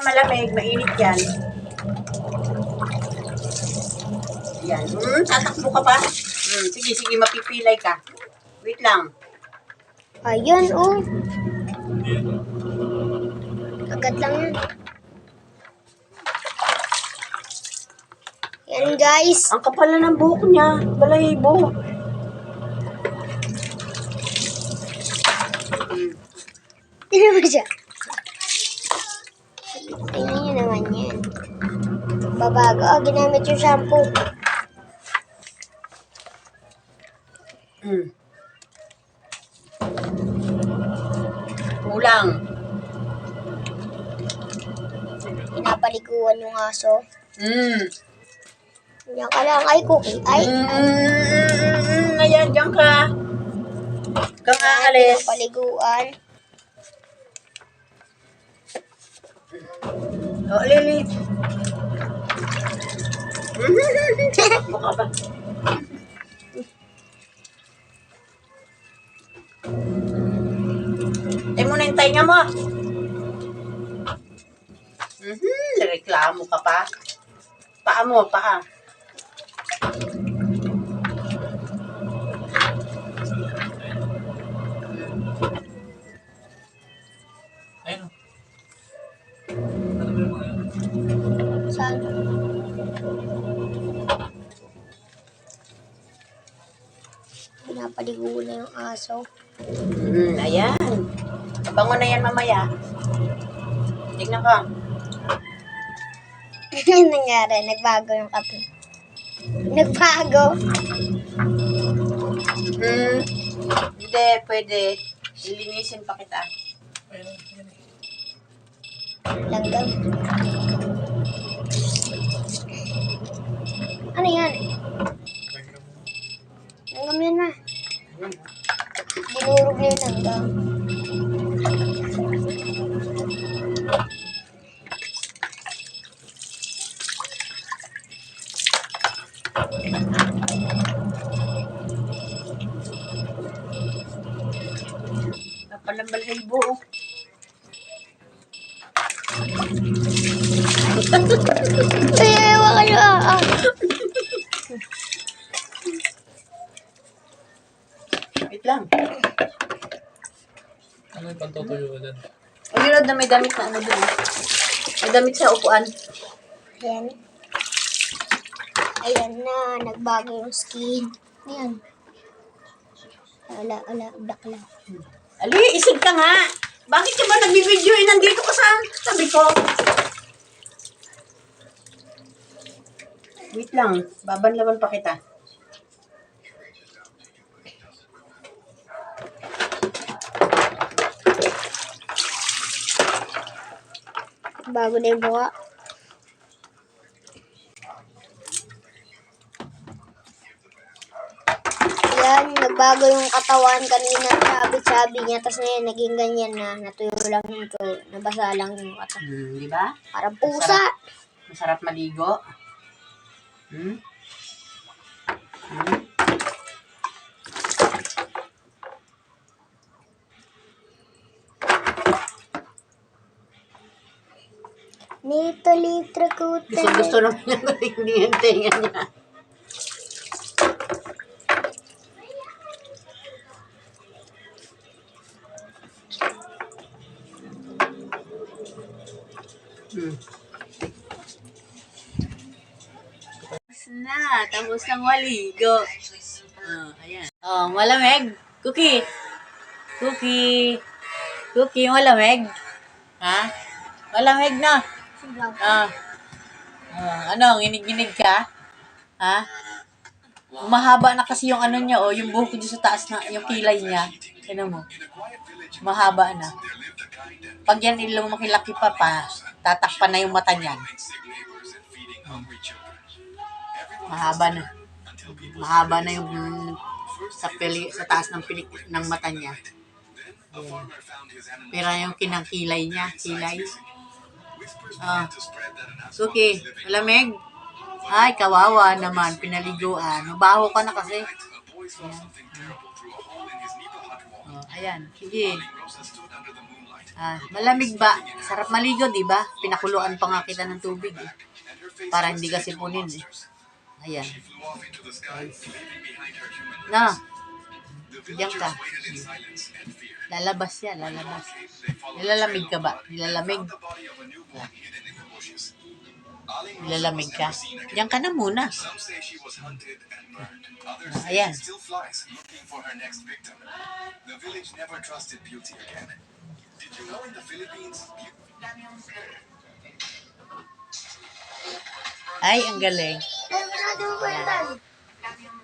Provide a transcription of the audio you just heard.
malamig, mainit yan. Yan. Tatakbo ka pa. Sige, mapipilay ka. Wait lang. Ayun, oh. Agad lang yan. Yan, guys. Ang kapal na ng buhok niya. Balahibo. Tignan mo siya. Tingnan nyo naman yan. Babago. Oh, ginamit yung shampoo. Kulang. Pinapaliguan yung aso. Yan ka lang. Ay, cookie. Ay. Ayan, diyan ka. Kang aalis. Pinapaliguan. O, Lily. Takbo ka ba? Tayo muna yung tainga mo. Reklamo ka pa. Paa mo, paa. Ayun. Ano ba yung mga yan? Saan? Pinapaliguan na yung aso. Ayan. Bango na yan mamaya. Tignan ka. Ano nangyari? Nagbago yung kape. Nagbago? Hindi, pwede. Lilinisin pa kita. Ayun. Ayun. Langgam. Ano yan? Langgam yan na. Dinurog na yung langgam. Napalambal sa ibo. Ay, ewan kayo. Wait lang. Ano yung pagtutuyo ko dyan? Ayun na may damit na ano dun. May damit sa upuan. Ayan. Ayan na. Nagbago yung skin. Ayan. Ala, bakla. Ali, isig ka nga. Bakit ka ba nagbibideo? Nandito ka sa tabi ko. Wait lang. Babanlaban pa kita. Bago na yung buka. Yan, nagbago yung katawan kanina. Sabi niya, tapos ngayon naging ganyan na. Natuyo lang yung to. Nabasa lang yung katawan. Di ba? Parang pusa. Masarap maligo. Nito litro kuta. Gusto naman niya hindi yung tenga niya. Tapos ng maligo. Ayan. Malamig. Cookie, malamig. Ha? Malamig na. Ano, nginig-nginig ka? Ha? Mahaba na kasi yung ano niya, yung buhok dito sa taas na, yung kilay niya. Tignan mo. Mahaba na. Pag yan lumaki-laki pa, tatakpan na yung mata niyan. Mahaba na. Mahaba na yung sa taas ng pilik ng mata niya. Ayan. Pero yung kinangkilay niya, kilay. Suki, malamig. Ay, kawawa naman, pinaliguan. Mabaho ka na kasi. Ayan. Ayan, sige. Malamig ba? Sarap maligo, di ba? Pinakuluan pa nga kita ng tubig eh. Para hindi ka sipunin eh. Ayan. Na, diyan ka. Lalabas yan, lalabas. Nilalamig ka ba? Nilalamig? Nilalamig ka? Diyan ka na muna. Ayan. Ay, ang galing. Ay, wala din mo